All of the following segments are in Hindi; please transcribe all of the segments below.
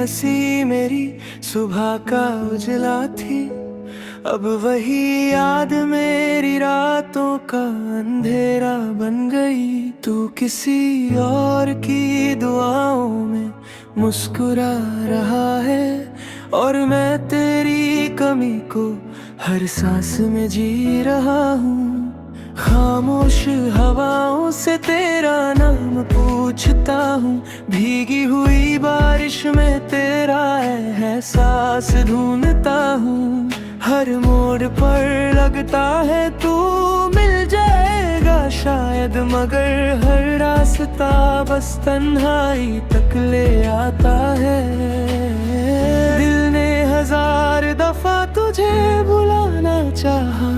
हंसी मेरी सुबह का उजला थी, अब वही याद मेरी रातों का अंधेरा बन गई। तू किसी और की दुआओं में मुस्कुरा रहा है, और मैं तेरी कमी को हर सांस में जी रहा हूँ। खामोश हवाओं से तेरा नाम पूछता हूँ, भीगी हुई बारिश में तेरा एहसास ढूंढता हूँ। हर मोड़ पर लगता है तू मिल जाएगा शायद, मगर हर रास्ता बस तन्हाई तक ले आता है। दिल ने 1000 दफा तुझे बुलाना चाहा,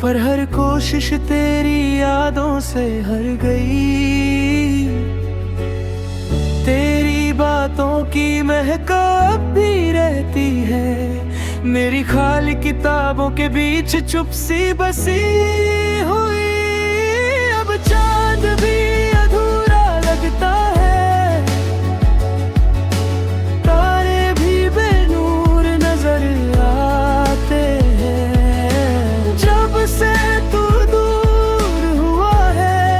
पर हर कोशिश तेरी यादों से हार गई। तेरी बातों की महक अब भी रहती है मेरी खाली किताबों के बीच, चुप सी बसी हुई। अब चांद भी अधूरा लगता है, तारे भी बेनूर नजर आते हैं। जब से तू दूर हुआ है,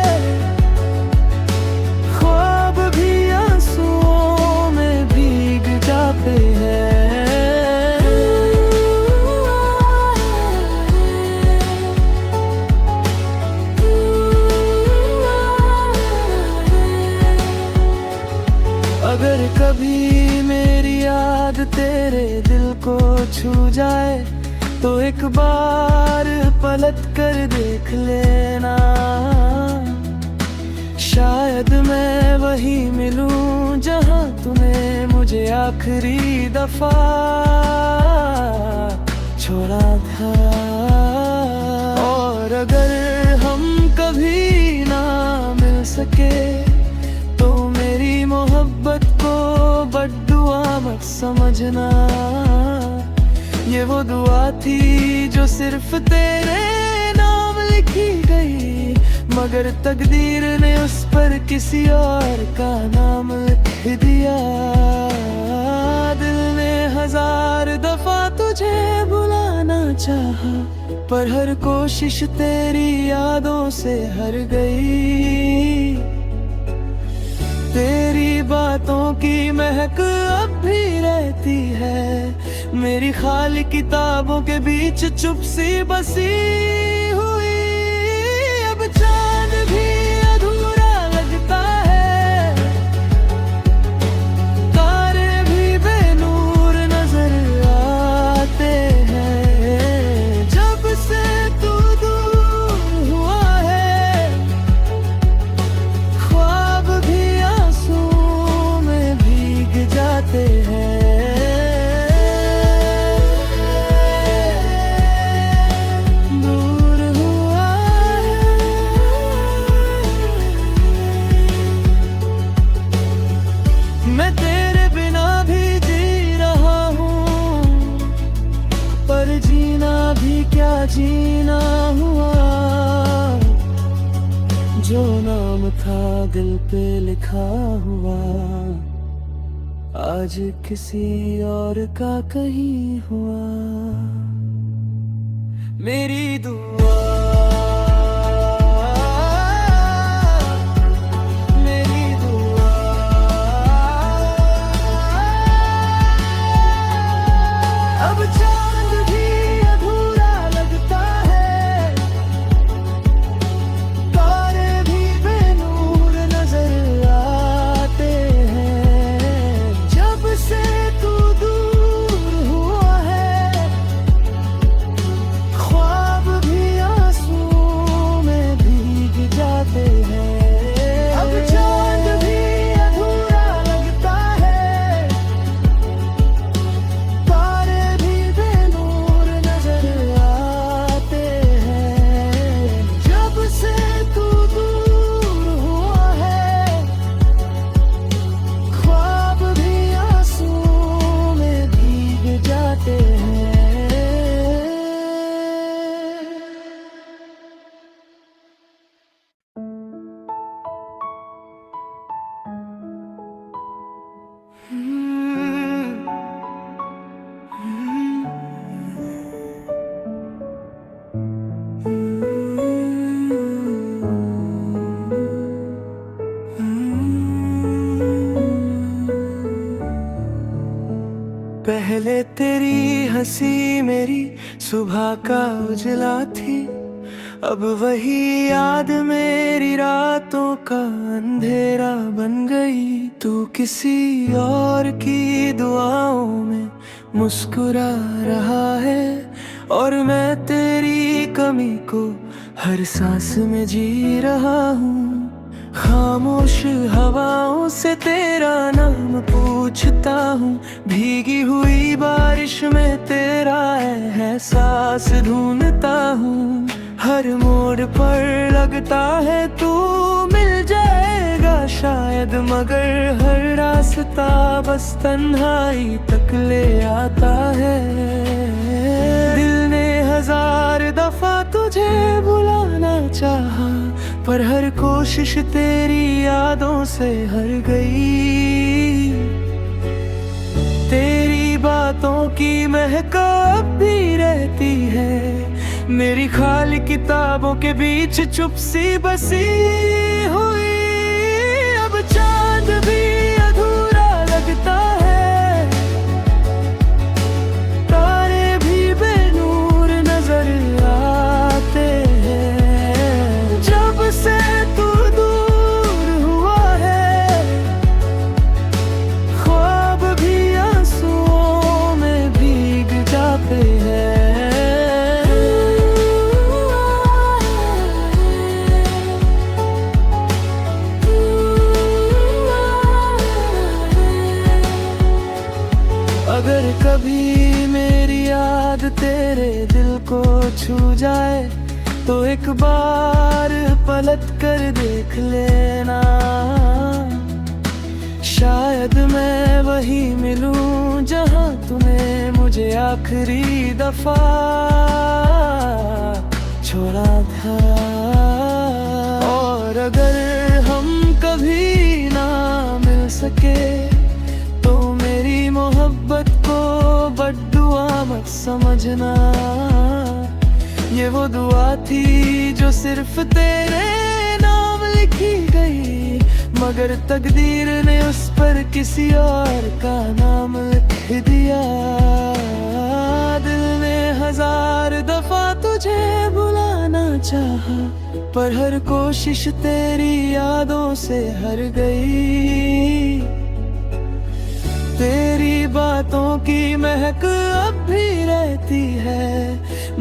ख्वाब भी आंसुओं में भीग जाते हैं। अगर कभी मेरी याद तेरे दिल को छू जाए, तो एक बार पलट कर देख लेना। शायद मैं वही मिलूं जहां तूने मुझे आखिरी दफा छोड़ा था। और अगर हम कभी ना मिल सके, तो मेरी मोहब्बत को बद्दुआ मत समझना। ये वो दुआ थी जो सिर्फ तेरे नाम लिखी गई, मगर तकदीर ने उस पर किसी और का नाम लिख दिया। दिल ने 1000 दफा तुझे बुलाना चाहा, पर हर कोशिश तेरी यादों से हार गई। तेरी बातों की महक अब भी रहती है मेरी खाली किताबों के बीच, चुप सी बसी हुई। अब चांद भी अधूरा लगता है, तारे भी बेनूर नजर आते हैं। जब से तू दूर हुआ है, ख्वाब भी आंसुओं में भीग जाते हैं। दूर हुआ है, मैं तेरे बिना भी जी रहा हूँ, पर जीना भी क्या जीना हुआ। जो नाम था दिल पे लिखा हुआ, आज किसी और का कहीं हुआ। मेरी दुआ, मेरी दुआ, अब चांद भी अधूरा लगता है, तारे भी बेनूर नजर आते हैं। जब से तू दूर हुआ है, ख्वाब भी हंसी मेरी सुबह का उजला थी, अब वही याद मेरी रातों का अंधेरा बन गई। तू किसी और की दुआओं में मुस्कुरा रहा है, और मैं तेरी कमी को हर सांस में जी रहा हूँ। खामोश हवाओं से तेरा नाम पूछता हूँ, भीगी हुई बारिश में तेरा एहसास ढूंढता हूँ। हर मोड़ पर लगता है तू मिल जाएगा शायद, मगर हर रास्ता बस तन्हाई तक ले आता है। दिल ने 1000 दफा तुझे बुलाना चाहा, पर हर कोशिश तेरी यादों से हार गई। तेरी बातों की महक अब भी रहती है मेरी खाली किताबों के बीच, चुप सी बसी हुई। अब चांद भी अधूरा लगता है, तारे भी बेनूर नजर आते हैं। जब से तू दूर हुआ है, ख्वाब भी आंसुओं में भीग जाते हैं। अगर कभी मेरी याद तेरे दिल को छू जाए, तो एक बार पलट कर देख लेना। शायद मैं वही मिलूं जहां तूने मुझे आखिरी दफा छोड़ा था। और अगर हम कभी ना मिल सके, तो मेरी मोहब्बत को बद्दुआ मत समझना। ये वो दुआ थी जो सिर्फ तेरे नाम लिखी गई, मगर तकदीर ने उस पर किसी और का नाम लिख दिया। दिल ने 1000 दफा तुझे बुलाना चाहा, पर हर कोशिश तेरी यादों से हार गई। तेरी बातों की महक अब भी रहती है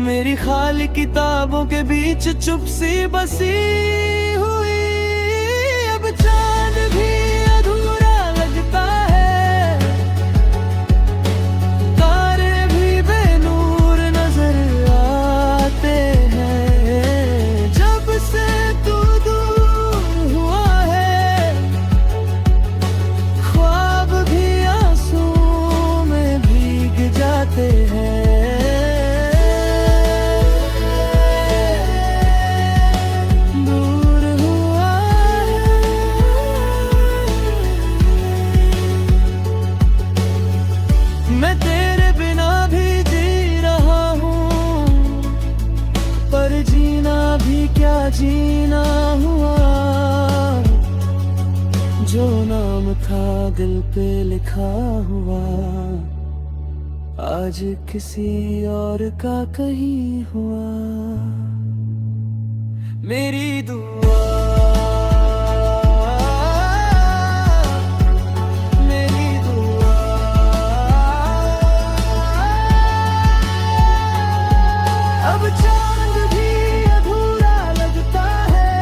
मेरी खाली किताबों के बीच, चुप सी बसी हुई। अब चांद भी अधूरा लगता है, तारे भी बेनूर नजर आते हैं। जब से तू दूर हुआ है, ख्वाब भी आंसुओं में भीग जाते हैं। दूर हुआ है, मैं तेरे बिना भी जी रहा हूँ, पर जीना भी क्या जीना हुआ। जो नाम था दिल पे लिखा हुआ, आज किसी और का कहीं हुआ। मेरी दुआ, मेरी दुआ, अब चांद भी अधूरा लगता है,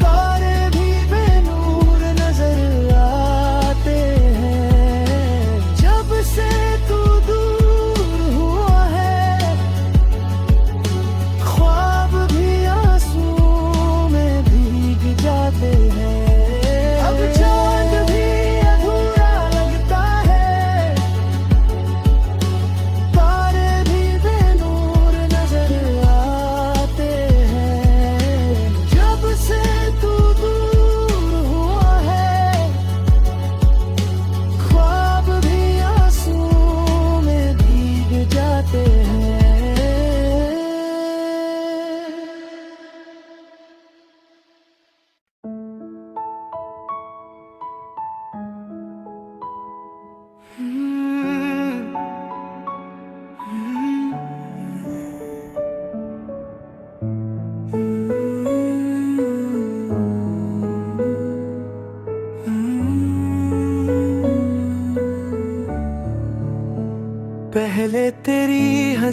तारे भी बेनूर नजर आते हैं। जब से तू दूर हुआ है, ख्वाब भी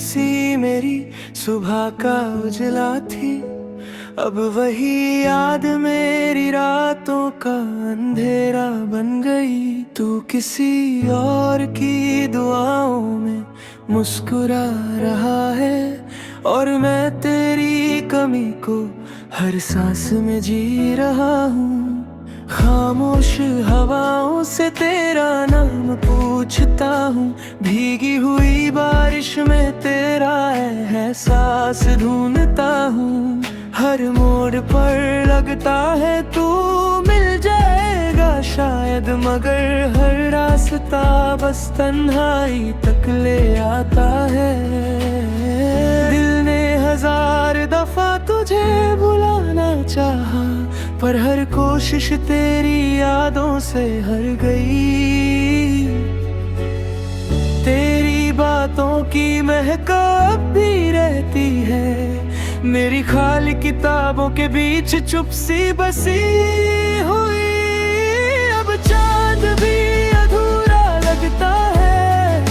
सी मेरी सुबह का उजला थी, अब वही याद मेरी रातों का अंधेरा बन गई। तू किसी और की दुआओं में मुस्कुरा रहा है, और मैं तेरी कमी को हर सांस में जी रहा हूँ। खामोश हवाओं से तेरा नाम पूछता हूँ, भीगी हुई बारिश में तेरा एहसास ढूंढता हूँ। हर मोड़ पर लगता है तू मिल जाएगा शायद, मगर हर रास्ता बस तन्हाई तक ले आता है। दिल ने 1000 दफा तुझे बुलाना चाहा, पर हर कोशिश तेरी यादों से हार गई। तेरी बातों की महक अब भी रहती है मेरी खाली किताबों के बीच, चुप सी बसी हुई। अब चांद भी अधूरा लगता है,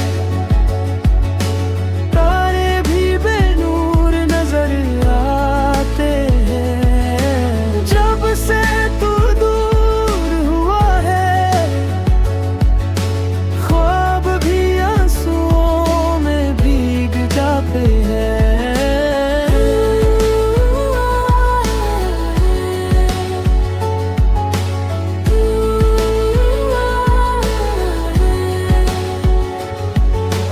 तारे भी बेनूर नजर आते हैं। जब से तू दूर हुआ है, ख्वाब भी आंसुओं में भीग जाते हैं।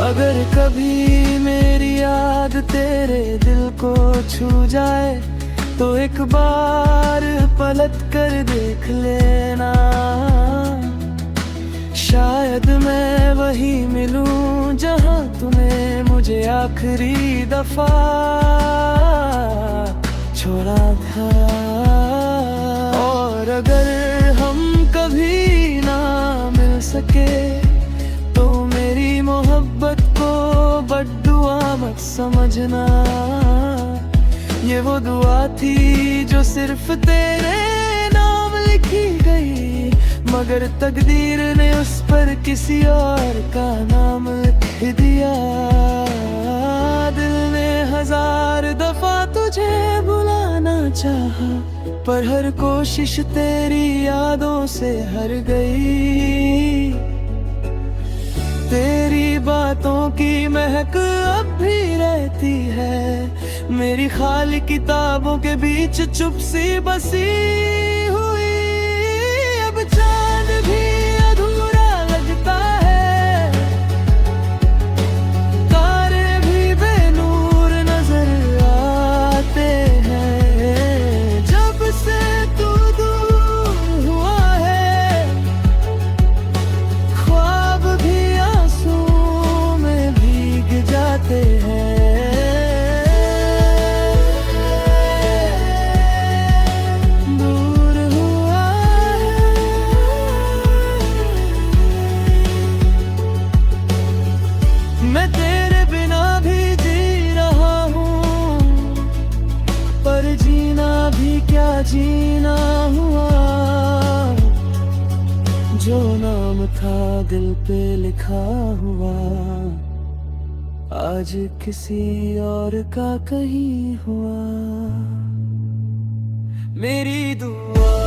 अगर कभी मेरी याद तेरे दिल को छू जाए, तो एक बार पलट कर देख लेना। शायद मैं वही मिलूं जहां तूने मुझे आखिरी दफा छोड़ा था। और अगर हम कभी ना मिल सके, तो मेरी मोहब्बत को बद्दुआ मत समझना। ये वो दुआ थी जो सिर्फ तेरे नाम लिखी गई, मगर तकदीर ने उस पर किसी और का नाम लिख दिया। दिल ने 1000 दफा तुझे बुलाना चाहा, पर हर कोशिश तेरी यादों से हार गई। तेरी बातों की महक अब भी रहती है मेरी खाली किताबों के बीच, चुप सी बसी हुई। अब चांद भी अधूरा लगता है, तारे भी बेनूर नजर आते हैं। जब से तू दूर हुआ है, ख्वाब भी आंसुओं में भीग जाते हैं। दूर हुआ है, मैं तेरे बिना भी जी रहा हूँ, पर जीना भी क्या जीना हुआ। जो नाम था दिल पे लिखा हुआ, आज किसी और का कहीं हुआ। मेरी दुआ